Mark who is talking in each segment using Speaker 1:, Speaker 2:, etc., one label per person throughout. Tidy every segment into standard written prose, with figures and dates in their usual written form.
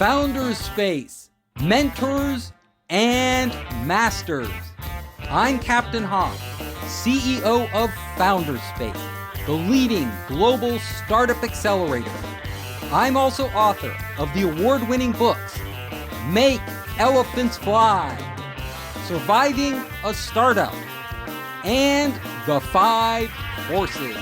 Speaker 1: Founders Space, Mentors and Masters. I'm Captain Hawk, CEO of Founders Space, the leading global startup accelerator. I'm also author of the award-winning books, Make Elephants Fly, Surviving a Startup, and The 5 Forces.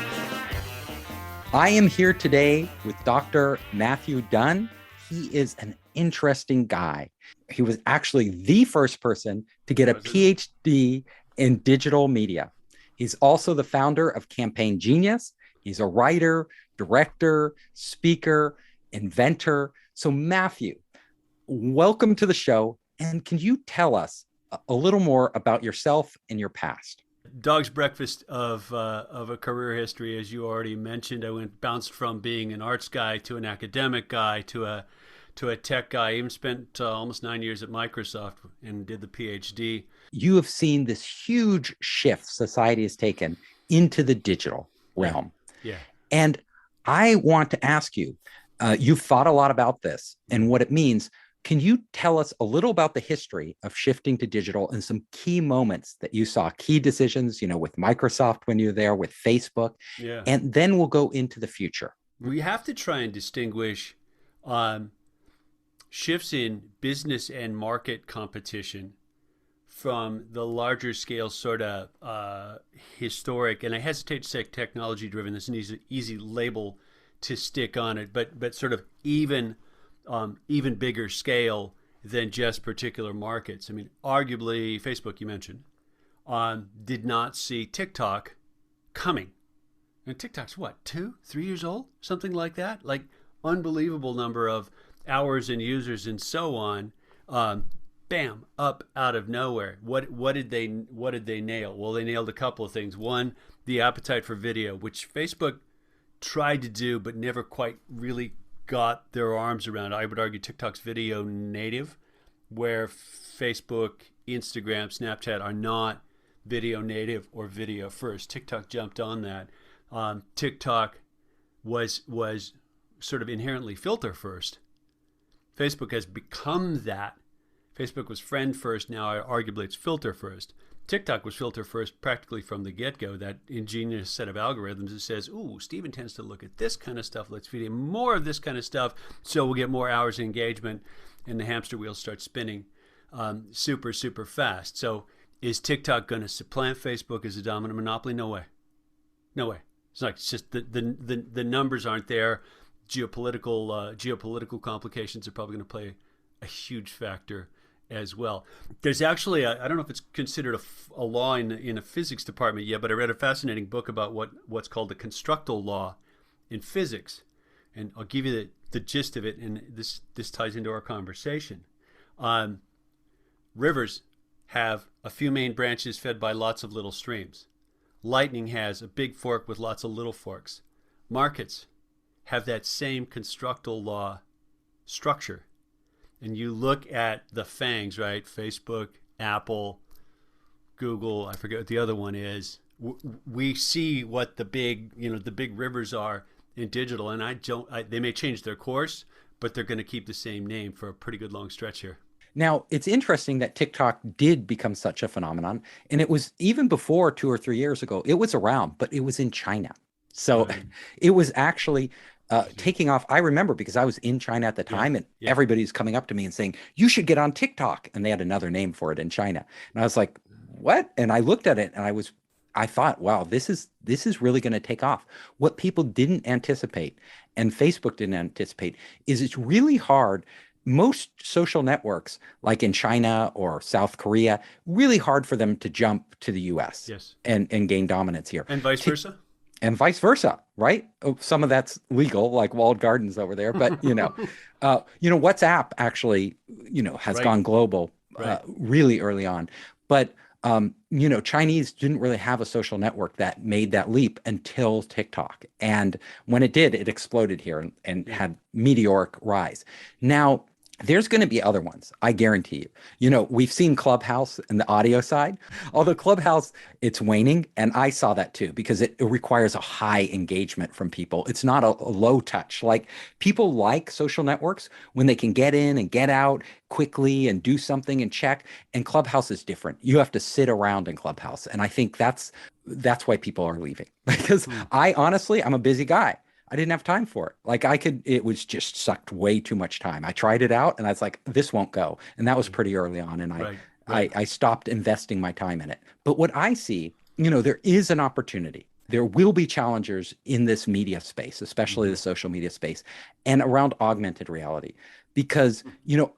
Speaker 1: I am here today with Dr. Matthew Dunn. He is an interesting guy. He was actually the first person to get a PhD in digital media. He's also the founder of Campaign Genius. He's a writer, director, speaker, inventor. So Matthew, welcome to the show. And can you tell us a little more about yourself and your past?
Speaker 2: Dog's breakfast of a career history, as you already mentioned. I bounced from being an arts guy to an academic guy to a tech guy. I even spent almost 9 years at Microsoft and did the PhD.
Speaker 1: You have seen this huge shift society has taken into the digital realm.
Speaker 2: Yeah.
Speaker 1: And I want to ask you, you've thought a lot about this and what it means. Can you tell us a little about the history of shifting to digital and some key moments that you saw, key decisions, with Microsoft when you were there, with Facebook, and then we'll go into the future.
Speaker 2: We have to try and distinguish shifts in business and market competition from the larger scale sort of historic, and I hesitate to say technology driven, there's an easy label to stick on it, but sort of even bigger scale than just particular markets. I mean, arguably, Facebook, you mentioned, did not see TikTok coming. And TikTok's what, 2-3 years old? Something like that? Like, unbelievable number of hours and users and so on. Bam, up out of nowhere. What did they nail? Well, they nailed a couple of things. One, the appetite for video, which Facebook tried to do, but never quite really got their arms around. I would argue TikTok's video native, where Facebook, Instagram, Snapchat are not video native or video first. TikTok jumped on that. TikTok was sort of inherently filter first. Facebook has become that. Facebook was friend first. Now arguably it's filter first. TikTok was filter first practically from the get-go, that ingenious set of algorithms that says, ooh, Steven tends to look at this kind of stuff. Let's feed him more of this kind of stuff so we'll get more hours of engagement and the hamster wheel starts spinning super, super fast. So is TikTok going to supplant Facebook as a dominant monopoly? No way. No way. It's just the numbers aren't there. Geopolitical complications are probably going to play a huge factor as well. There's actually, I don't know if it's considered a law in a physics department yet, but I read a fascinating book about what's called the constructal law in physics. And I'll give you the gist of it, and this ties into our conversation. Rivers have a few main branches fed by lots of little streams. Lightning has a big fork with lots of little forks. Markets have that same constructal law structure. And you look at the FANGs, right? Facebook, Apple, Google, I forget what the other one is. We see what the big rivers are in digital, and they may change their course, but they're going to keep the same name for a pretty good long stretch here.
Speaker 1: Now, it's interesting that TikTok did become such a phenomenon, and it was even before 2 or 3 years ago, it was around, but it was in China. So it was actually taking off. I remember because I was in China at the time, and everybody's coming up to me and saying, you should get on TikTok. And they had another name for it in China. And I was like, what? And I looked at it and I thought, wow, this is really going to take off. What people didn't anticipate, and Facebook didn't anticipate, is it's really hard. Most social networks, like in China or South Korea, really hard for them to jump to the US and gain dominance here.
Speaker 2: And vice versa?
Speaker 1: And vice versa, right? Oh, some of that's legal, like walled gardens over there. But, WhatsApp actually, has gone global really early on. But, Chinese didn't really have a social network that made that leap until TikTok. And when it did, it exploded here and had meteoric rise. Now, There's going to be other ones, I guarantee you. We've seen Clubhouse and the audio side. Although Clubhouse, it's waning, and I saw that too because it requires a high engagement from people. It's not a low touch. Like people like social networks when they can get in and get out quickly and do something and check. And Clubhouse is different. You have to sit around in Clubhouse, and I think that's why people are leaving because
Speaker 2: Hmm.
Speaker 1: I honestly, I'm a busy guy. I didn't have time for it. Like it was just sucked way too much time. I tried it out and I was like, this won't go. And that was pretty early on. And
Speaker 2: Right,
Speaker 1: I,
Speaker 2: right.
Speaker 1: I stopped investing my time in it. But what I see, there is an opportunity. There will be challengers in this media space, especially
Speaker 2: Hmm.
Speaker 1: the social media space and around augmented reality. Because,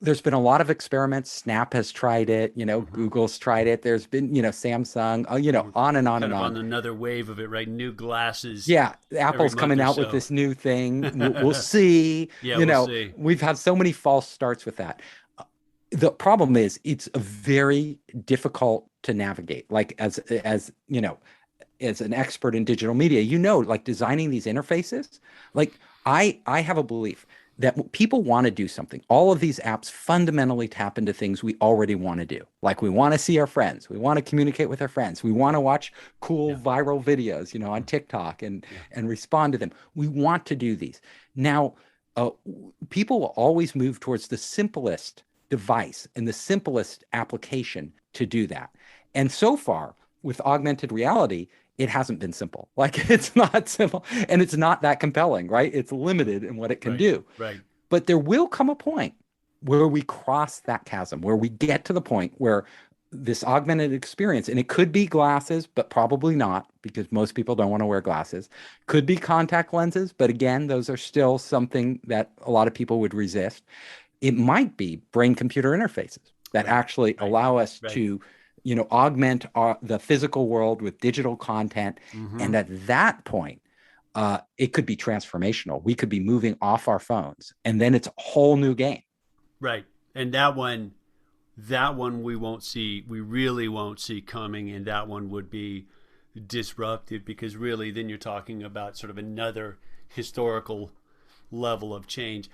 Speaker 1: there's been a lot of experiments. Snap has tried it,
Speaker 2: Hmm.
Speaker 1: Google's tried it. There's been, Samsung,
Speaker 2: We're
Speaker 1: on and on
Speaker 2: kind
Speaker 1: and
Speaker 2: of
Speaker 1: on.
Speaker 2: on another wave of it, right? New glasses
Speaker 1: Yeah,
Speaker 2: every
Speaker 1: Apple's
Speaker 2: month
Speaker 1: coming
Speaker 2: or
Speaker 1: out with
Speaker 2: so.
Speaker 1: this new thing. We'll see.
Speaker 2: Yeah, we'll see.
Speaker 1: We've had so many false starts with that. The problem is it's a very difficult to navigate. Like as an expert in digital media, like designing these interfaces, like I have a belief that people want to do something. All of these apps fundamentally tap into things we already want to do. Like we want to see our friends, we want to communicate with our friends, we want
Speaker 2: Yeah,
Speaker 1: to watch cool
Speaker 2: yeah,
Speaker 1: viral videos, on
Speaker 2: mhm,
Speaker 1: TikTok and
Speaker 2: yeah,
Speaker 1: and respond to them. We want to do these. Now, uh, people will always move towards the simplest device and the simplest application to do that. And so far, with augmented reality, it hasn't been simple. Like it's not simple and it's not that compelling, right? It's limited in what it can
Speaker 2: right,
Speaker 1: do.
Speaker 2: right.
Speaker 1: But there will come a point where we cross that chasm, where we get to the point where this augmented experience, and it could be glasses, but probably not because most people don't want to wear glasses. Could be contact lenses, but again, those are still something that a lot of people would resist. It might be brain computer interfaces that
Speaker 2: Right,
Speaker 1: actually
Speaker 2: right,
Speaker 1: allow us
Speaker 2: right.
Speaker 1: to augment the physical world with digital content.
Speaker 2: Hmm.
Speaker 1: And at that point, it could be transformational. We could be moving off our phones, and then it's a whole new game.
Speaker 2: Right. And that one we won't see, we really won't see coming, and that one would be disruptive because really then you're talking about sort of another historical level of change.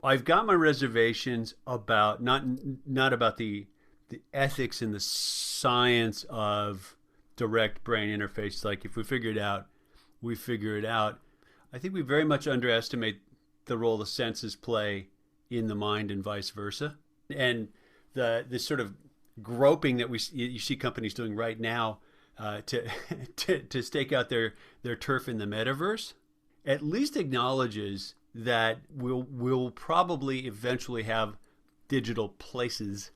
Speaker 2: I've got my reservations about not about the ethics and the science of direct brain interface. Like if we figure it out, we figure it out. I think we very much underestimate the role the senses play in the mind and vice versa. And the sort of groping that you see companies doing right now to, to stake out their turf in the metaverse at least acknowledges that we'll probably eventually have digital places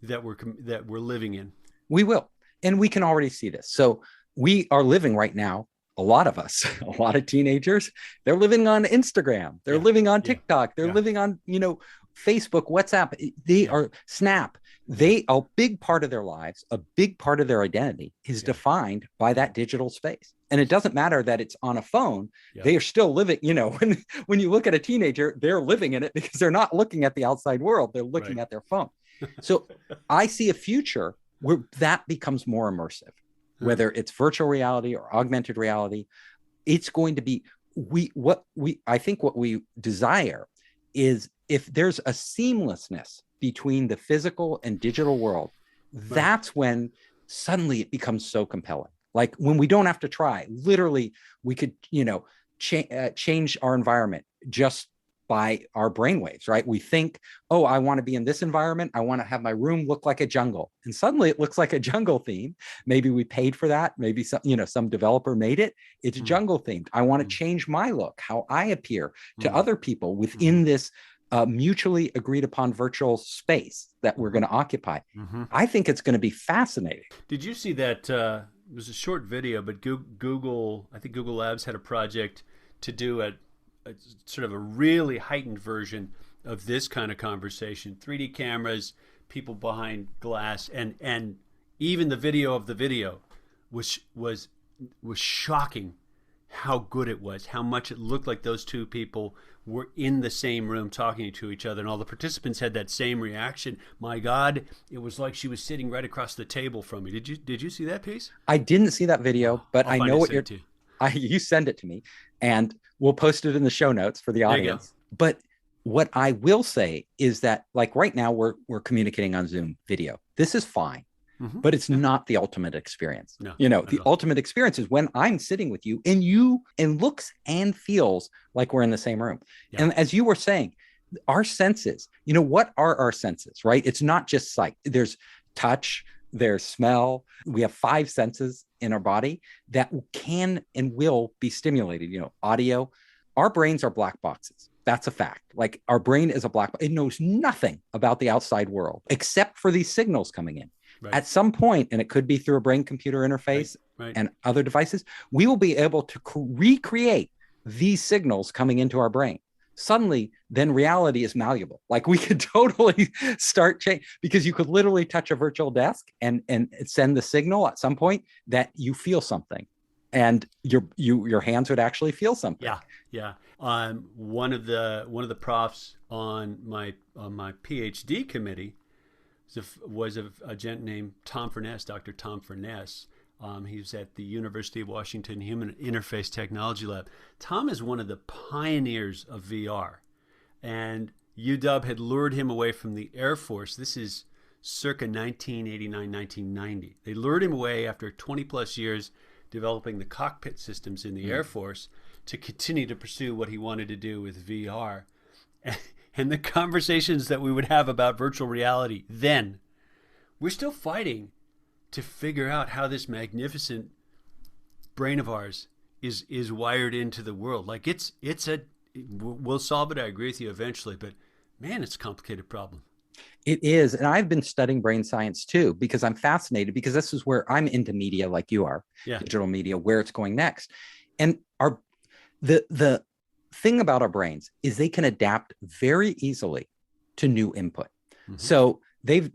Speaker 2: that we're living in.
Speaker 1: We will. And we can already see this. So we are living right now, a lot of us, a lot of teenagers, they're living on Instagram, they're
Speaker 2: Yeah,
Speaker 1: living on
Speaker 2: yeah,
Speaker 1: TikTok, they're
Speaker 2: yeah,
Speaker 1: living on, Facebook, WhatsApp, they
Speaker 2: yeah,
Speaker 1: are Snap.
Speaker 2: yeah,
Speaker 1: A big part of their lives, a big part of their identity is
Speaker 2: yeah,
Speaker 1: defined by that digital space. And it doesn't matter that it's on a phone,
Speaker 2: yeah.
Speaker 1: they are still living, when you look at a teenager, they're living in it because they're not looking at the outside world, they're looking
Speaker 2: Right.
Speaker 1: at their phone. So I see a future where that becomes more immersive,
Speaker 2: Huh.
Speaker 1: whether it's virtual reality or augmented reality. It's going to be I think what we desire is if there's a seamlessness between the physical and digital world,
Speaker 2: Right.
Speaker 1: that's when suddenly it becomes so compelling. Like when we don't have to try, literally, we could, change our environment just by our brainwaves, right? We think, oh, I want to be in this environment. I want to have my room look like a jungle. And suddenly it looks like a jungle theme. Maybe we paid for that. Maybe some developer made it. It's
Speaker 2: Mm,
Speaker 1: jungle themed. I want to
Speaker 2: mm,
Speaker 1: change my look, how I appear to
Speaker 2: mm,
Speaker 1: other people
Speaker 2: mm-hmm,
Speaker 1: within this mutually agreed upon virtual space that we're
Speaker 2: mm-hmm,
Speaker 1: going to occupy.
Speaker 2: mm-hmm.
Speaker 1: I think it's going to be fascinating.
Speaker 2: Did you see that? It was a short video, but Google, I think Google Labs had a project to do a sort of a really heightened version of this kind of conversation. 3D cameras, people behind glass, and even the video of the video was shocking how good it was, how much it looked like those two people were in the same room talking to each other, and all the participants had that same reaction. My God, it was like she was sitting right across the table from me. Did you see that piece?
Speaker 1: I didn't see that video,
Speaker 2: Oh,
Speaker 1: but
Speaker 2: I'll
Speaker 1: I
Speaker 2: find
Speaker 1: know
Speaker 2: it,
Speaker 1: what
Speaker 2: send
Speaker 1: you're
Speaker 2: it to you.
Speaker 1: you send it to me and we'll post it in the show notes for the
Speaker 2: There you go.
Speaker 1: audience. But what I will say is that, like right now, we're communicating on Zoom video. This is fine, but it's not the ultimate experience.
Speaker 2: No,
Speaker 1: The ultimate experience is when I'm sitting with you and looks and feels like we're in the same room.
Speaker 2: Yeah.
Speaker 1: And as you were saying, our senses, what are our senses, right? It's not just sight. There's touch, there's smell. We have 5 senses in our body that can and will be stimulated, audio. Our brains are black boxes. That's a fact. Like our brain is a black box. It knows nothing about the outside world except for these signals coming in. Right. At some point, and it could be through a brain-computer interface and other devices, we will be able to recreate these signals coming into our brain. Suddenly, then reality is malleable. Like we could totally start change, because you could literally touch a virtual desk and send the signal at some point that you feel something, and your hands would actually feel something.
Speaker 2: Yeah. One of the profs on my PhD committee was a gent named Tom Furness, Dr. Tom Furness. He was at the University of Washington Human Interface Technology Lab. Tom is one of the pioneers of VR, and UW had lured him away from the Air Force. This is circa 1989, 1990. They lured him away after 20 plus years developing the cockpit systems in the Air Force to continue to pursue what he wanted to do with VR. And the conversations that we would have about virtual reality then, we're still fighting to figure out how this magnificent brain of ours is wired into the world. Like we'll solve it, I agree with you eventually, but man, it's a complicated problem.
Speaker 1: It is. And I've been studying brain science too, because I'm fascinated, because this is where I'm into media like you are, digital media, where it's going next. And the thing about our brains is they can adapt very easily to new input. So they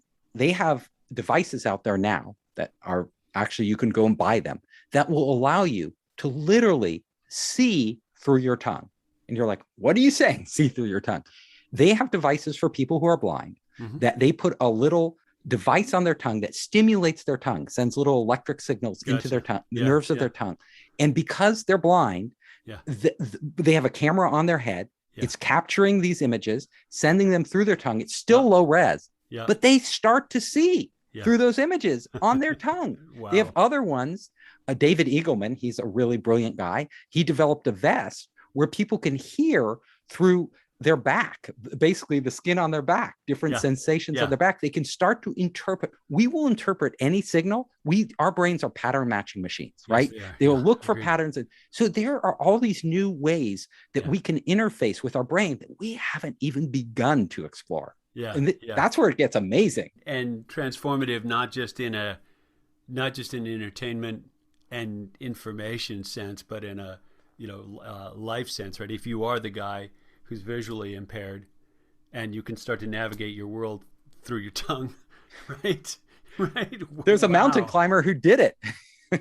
Speaker 1: have devices out there now that are actually, you can go and buy them, that will allow you to literally see through your tongue. And you're like, what are you saying? See through your tongue. They have devices for people who are blind that they put a little device on their tongue that stimulates their tongue, sends little electric signals into their tongue, nerves of their tongue. And because they're blind, they have a camera on their head. It's capturing these images, sending them through their tongue. It's still low res, but they start to see through those images on their tongue. Wow. They have other ones. David Eagleman, he's a really brilliant guy. He developed a vest where people can hear through their back, basically the skin on their back, different sensations on their back. They can start to interpret. We will interpret any signal. Our brains are pattern matching machines, right? They will look for patterns. And so there are all these new ways that we can interface with our brain that we haven't even begun to explore. That's where it gets amazing
Speaker 2: and transformative, not just in entertainment and information sense, but in a life sense, right? If you are the guy who's visually impaired and you can start to navigate your world through your tongue, right?
Speaker 1: There's a mountain climber who did it. He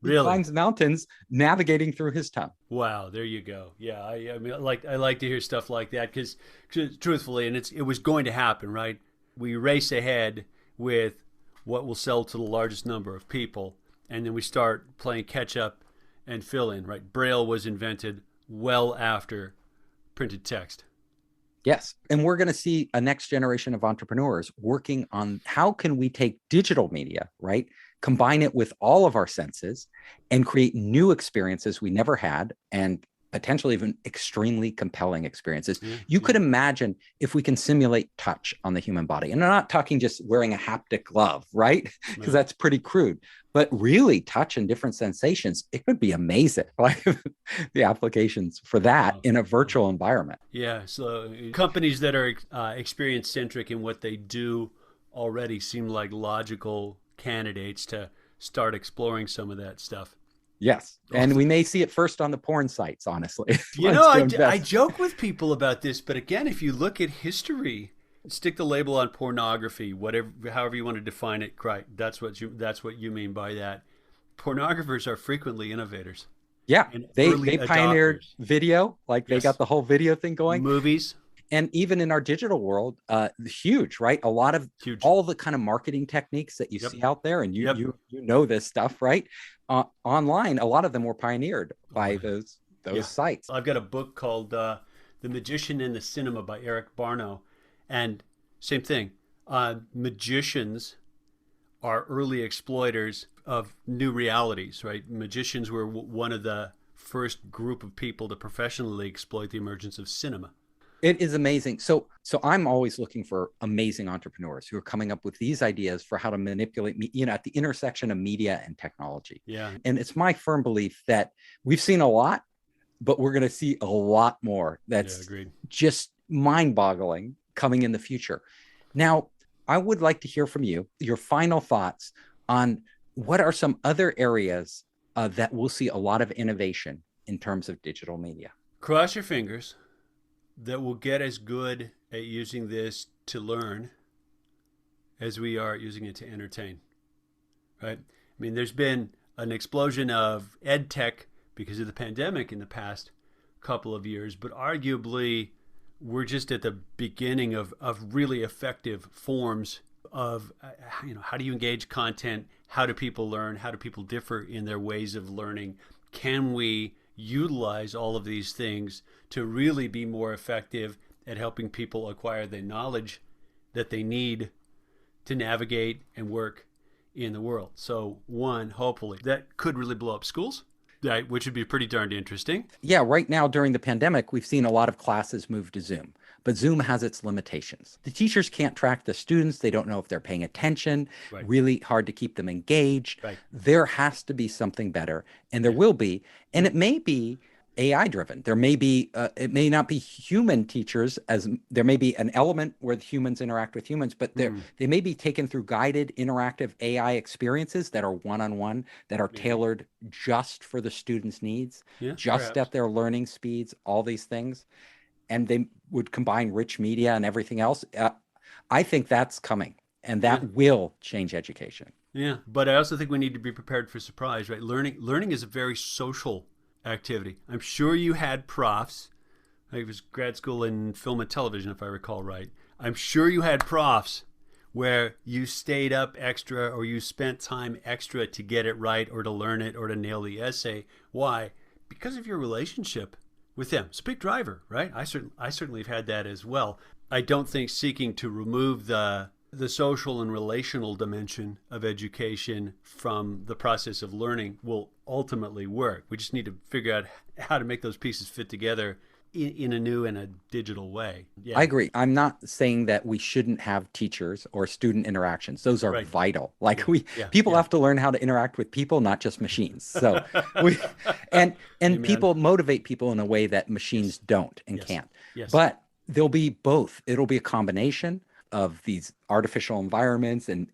Speaker 2: Really?
Speaker 1: climbs mountains navigating through his tongue.
Speaker 2: Wow, there you go. Yeah, I mean, I like to hear stuff like that because, truthfully, and it was going to happen, right? We race ahead with what will sell to the largest number of people, and then we start playing catch up and fill in, right? Braille was invented well after printed text.
Speaker 1: Yes. And we're going to see a next generation of entrepreneurs working on how can we take digital media, right? Combine it with all of our senses and create new experiences we never had, and potentially even extremely compelling experiences. You could imagine if we can simulate touch on the human body. And I'm not talking just wearing a haptic glove, right? Because that's pretty crude. But really touch and different sensations, it could be amazing. Like the applications for that in a virtual environment.
Speaker 2: Yeah. So companies that are experience centric in what they do already seem like logical candidates to start exploring some of that stuff.
Speaker 1: Yes. And we may see it first on the porn sites, honestly.
Speaker 2: I joke with people about this, but again, if you look at history, stick the label on pornography, however you want to define it, right? That's what you mean by that. Pornographers are frequently innovators.
Speaker 1: Yeah. They pioneered video, they got the whole video thing going.
Speaker 2: Movies.
Speaker 1: And even in our digital world, huge, right? A lot of all the kind of marketing techniques that you see out there, and you know this stuff, right? Online, a lot of them were pioneered by those sites.
Speaker 2: I've got a book called The Magician in the Cinema by Eric Barno. And same thing, magicians are early exploiters of new realities, right? Magicians were one of the first group of people to professionally exploit the emergence of cinema.
Speaker 1: It is amazing. So I'm always looking for amazing entrepreneurs who are coming up with these ideas for how to manipulate, at the intersection of media and technology.
Speaker 2: Yeah.
Speaker 1: And it's my firm belief that we've seen a lot, but we're going to see a lot more. That's just mind-boggling coming in the future. Now, I would like to hear from you, your final thoughts on what are some other areas that we'll see a lot of innovation in terms of digital media.
Speaker 2: Cross your fingers that we'll get as good at using this to learn as we are using it to entertain, right? I mean, there's been an explosion of ed tech because of the pandemic in the past couple of years, but arguably we're just at the beginning of really effective forms of, how do you engage content? How do people learn? How do people differ in their ways of learning? Can we utilize all of these things to really be more effective at helping people acquire the knowledge that they need to navigate and work in the world? So one, hopefully, that could really blow up schools, right, which would be pretty darned interesting.
Speaker 1: Yeah, right now during the pandemic, we've seen a lot of classes move to Zoom, but Zoom has its limitations. The teachers can't track the students. They don't know if they're paying attention, really hard to keep them engaged. There has to be something better, and there will be, and it may be AI driven. There may be, it may not be human teachers, as there may be an element where the humans interact with humans, but they may be taken through guided interactive AI experiences that are one-on-one, that are tailored just for the students' needs, just at their learning speeds, all these things. And they would combine rich media and everything else. I think that's coming, and that will change education.
Speaker 2: Yeah, but I also think we need to be prepared for surprise, right? Learning is a very social activity. I'm sure you had profs. It was grad school in film and television, if I recall right. I'm sure you had profs where you stayed up extra or you spent time extra to get it right or to learn it or to nail the essay. Why? Because of your relationship with them. It's a big driver, right? I certainly have had that as well. I don't think seeking to remove the social and relational dimension of education from the process of learning will ultimately work. We just need to figure out how to make those pieces fit together in a new and a digital way. Yeah.
Speaker 1: I agree. I'm not saying that we shouldn't have teachers or student interactions. Those are vital. Like people have to learn how to interact with people, not just machines. So and people motivate people in a way that machines don't and can't. But there'll be both. It'll be a combination of these artificial environments and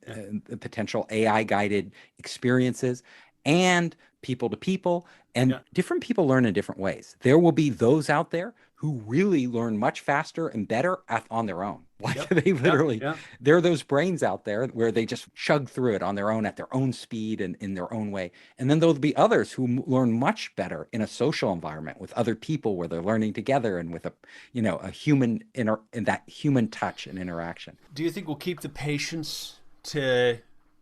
Speaker 1: potential AI guided experiences and people to people, and different people learn in different ways. There will be those out there who really learn much faster and better on their own. Like they literally, there are those brains out there where they just chug through it on their own at their own speed and in their own way. And then there'll be others who learn much better in a social environment with other people where they're learning together and with a human in that human touch and interaction.
Speaker 2: Do you think we'll keep the patience to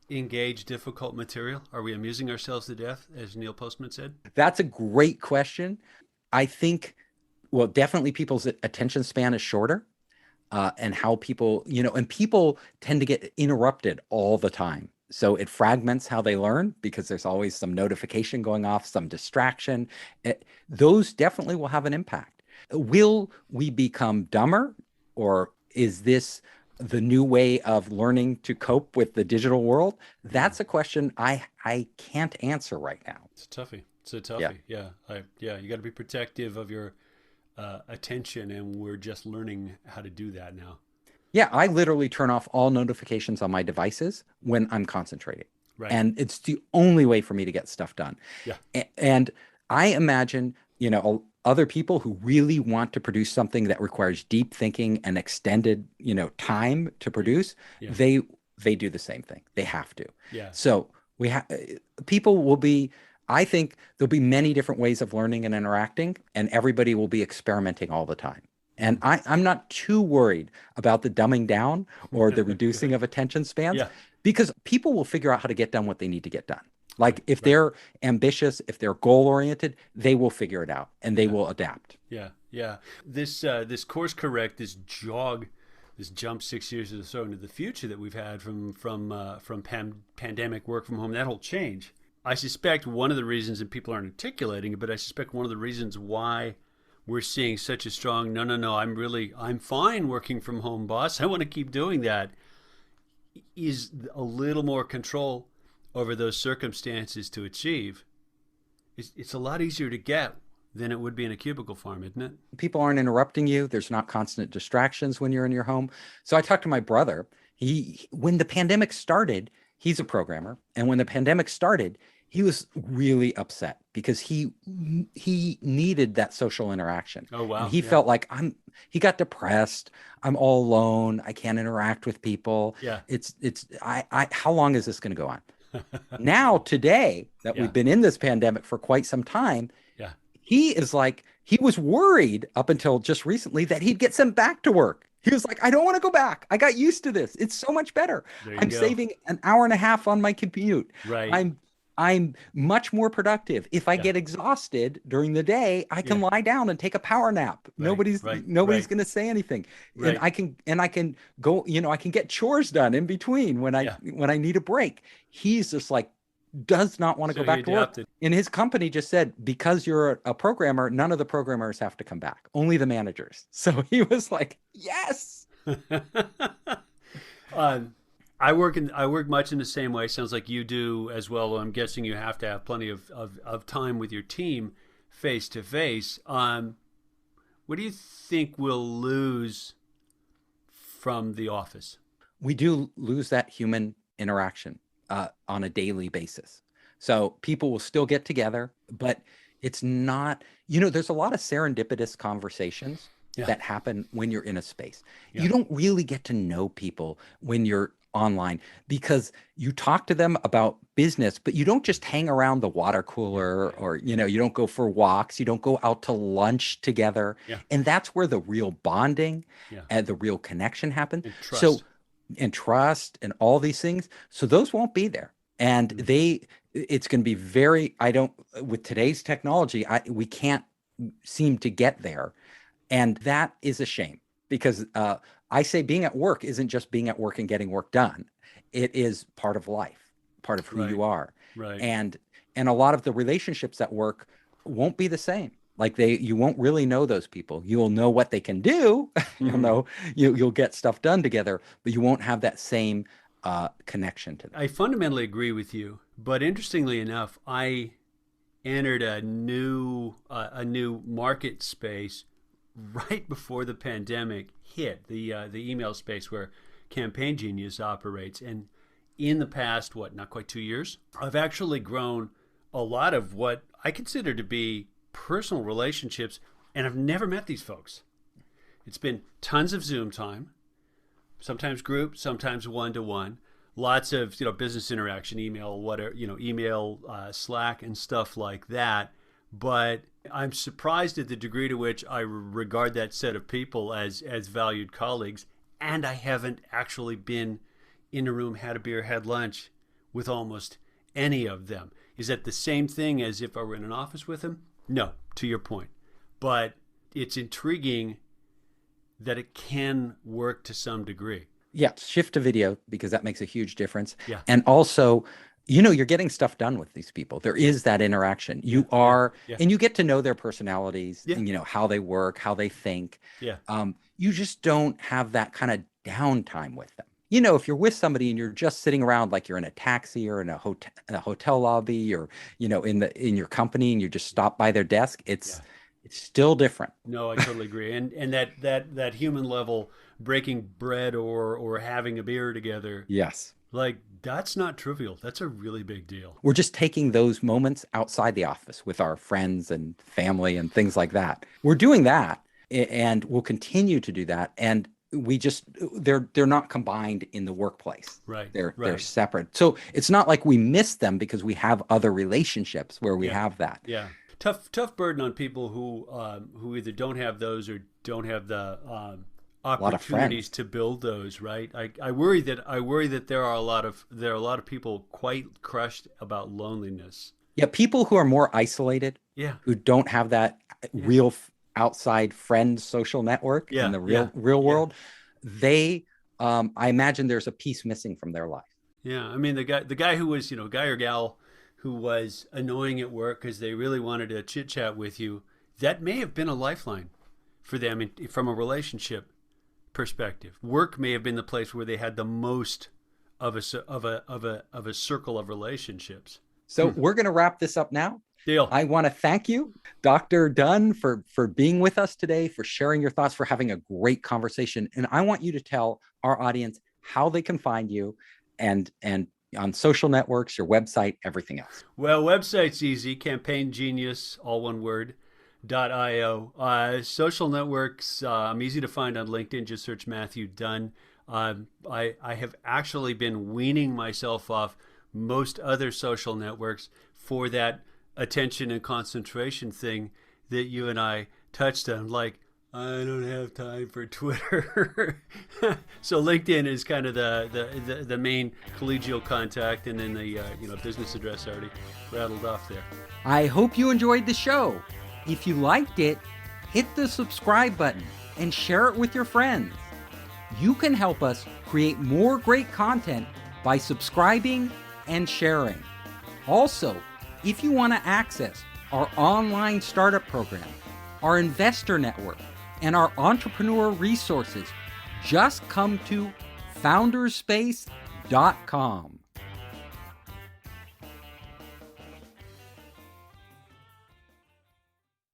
Speaker 2: engage difficult material? Are we amusing ourselves to death, as Neil Postman said?
Speaker 1: That's a great question. I think, well, definitely people's attention span is shorter. And how people, and people tend to get interrupted all the time. So it fragments how they learn because there's always some notification going off, some distraction. Those definitely will have an impact. Will we become dumber, or is this the new way of learning to cope with the digital world? That's a question I can't answer right now.
Speaker 2: It's a toughie. Yeah. You got to be protective of your attention, and we're just learning how to do that now.
Speaker 1: Yeah, I literally turn off all notifications on my devices when I'm concentrating. And it's the only way for me to get stuff done. And I imagine, other people who really want to produce something that requires deep thinking and extended, time to produce, they do the same thing. They have to. So people will be, I think there'll be many different ways of learning and interacting, and everybody will be experimenting all the time. And I'm not too worried about the dumbing down or the reducing of attention spans, because people will figure out how to get done what they need to get done. Like if they're ambitious, if they're goal-oriented, they will figure it out and they will adapt.
Speaker 2: Yeah. This course correct, this jog, this jump 6 years or so into the future that we've had from pandemic work from home, that'll change. I suspect one of the reasons, and people aren't articulating it, but I suspect one of the reasons why we're seeing such a strong no, I'm fine working from home, boss, I want to keep doing that, is a little more control over those circumstances to achieve. It's a lot easier to get than it would be in a cubicle farm, isn't it?
Speaker 1: People aren't interrupting you. There's not constant distractions when you're in your home. So I talked to my brother. When the pandemic started, he's a programmer. And when the pandemic started, he was really upset because he needed that social interaction.
Speaker 2: Oh, wow.
Speaker 1: And he felt like he got depressed. I'm all alone. I can't interact with people.
Speaker 2: Yeah.
Speaker 1: How long is this going to go on? Now, today that we've been in this pandemic for quite some time, he is like, he was worried up until just recently that he'd get sent back to work. He was like, I don't want to go back. I got used to this. It's so much better. I'm saving an hour and a half on my commute.
Speaker 2: Right.
Speaker 1: I'm much more productive. If I get exhausted during the day, I can lie down and take a power nap. Nobody's going to say anything. And I can go, I can get chores done in between when I need a break. He's just like, does not want to go back to work. And his company just said, because you're a programmer, none of the programmers have to come back, only the managers. So he was like, yes.
Speaker 2: I work much in the same way. Sounds like you do as well. I'm guessing you have to have plenty of time with your team face to face. What do you think we'll lose from the office?
Speaker 1: We do lose that human interaction on a daily basis. So people will still get together, but it's not, there's a lot of serendipitous conversations that happen when you're in a space. You don't really get to know people when you're online because you talk to them about business, but you don't just hang around the water cooler or, you don't go for walks. You don't go out to lunch together. And that's where the real bonding and the real connection happens. And trust and all these things. So those won't be there. And it's going to be with today's technology, we can't seem to get there. And that is a shame because I say being at work isn't just being at work and getting work done. It is part of life, part of who you are.
Speaker 2: Right.
Speaker 1: And a lot of the relationships at work won't be the same. Like you won't really know those people. You'll know what they can do. You'll get stuff done together, but you won't have that same connection to them.
Speaker 2: I fundamentally agree with you, but interestingly enough, I entered a new market space right before the pandemic hit, the email space where Campaign Genius operates. And in the past, not quite 2 years, I've actually grown a lot of what I consider to be personal relationships, and I've never met these folks. It's been tons of Zoom time, sometimes group, sometimes one-to-one, lots of business interaction, email, whatever, Slack and stuff like that. But I'm surprised at the degree to which I regard that set of people as valued colleagues, and I haven't actually been in a room, had a beer, had lunch with almost any of them. Is that the same thing as if I were in an office with them? No, to your point. But it's intriguing that it can work to some degree.
Speaker 1: Yeah, shift to video because that makes a huge difference.
Speaker 2: Yeah.
Speaker 1: And also, you're getting stuff done with these people. There is that interaction. You are, and you get to know their personalities, and how they work, how they think.
Speaker 2: Yeah.
Speaker 1: You just don't have that kind of downtime with them. If you're with somebody and you're just sitting around like you're in a taxi or in a hotel lobby or, in your company and you just stop by their desk, it's still different.
Speaker 2: No, I totally agree. And that human level, breaking bread or having a beer together.
Speaker 1: Yes.
Speaker 2: Like, that's not trivial. That's a really big deal.
Speaker 1: We're just taking those moments outside the office with our friends and family and things like that. We're doing that, and we'll continue to do that. And they're not combined in the workplace.
Speaker 2: Right.
Speaker 1: They're separate. So it's not like we miss them because we have other relationships where we have that.
Speaker 2: Yeah. Tough burden on people who either don't have those or don't have the opportunities to build those. Right. I worry that there are a lot of people quite crushed about loneliness.
Speaker 1: Yeah. People who are more isolated.
Speaker 2: Yeah.
Speaker 1: Who don't have that real outside friend social network in the real world, they, I imagine there's a piece missing from their life.
Speaker 2: Yeah, I mean the guy who was, guy or gal who was annoying at work because they really wanted to chit chat with you, that may have been a lifeline for them from a relationship perspective. Work may have been the place where they had the most of a circle of relationships.
Speaker 1: So we're going to wrap this up now.
Speaker 2: Deal.
Speaker 1: I want to thank you, Dr. Dunn, for being with us today, for sharing your thoughts, for having a great conversation. And I want you to tell our audience how they can find you and on social networks, your website, everything else.
Speaker 2: Well, website's easy, Campaign Genius, all one word, .io. Social networks, I'm easy to find on LinkedIn. Just search Matthew Dunn. I have actually been weaning myself off most other social networks for that attention and concentration thing that you and I touched on. Like, I don't have time for Twitter. So LinkedIn is kind of the main collegial contact, and then the business address already rattled off there.
Speaker 1: I hope you enjoyed the show. If you liked it, hit the subscribe button and share it with your friends. You can help us create more great content by subscribing and sharing. Also, if you want to access our online startup program, our investor network, and our entrepreneur resources, just come to founderspace.com.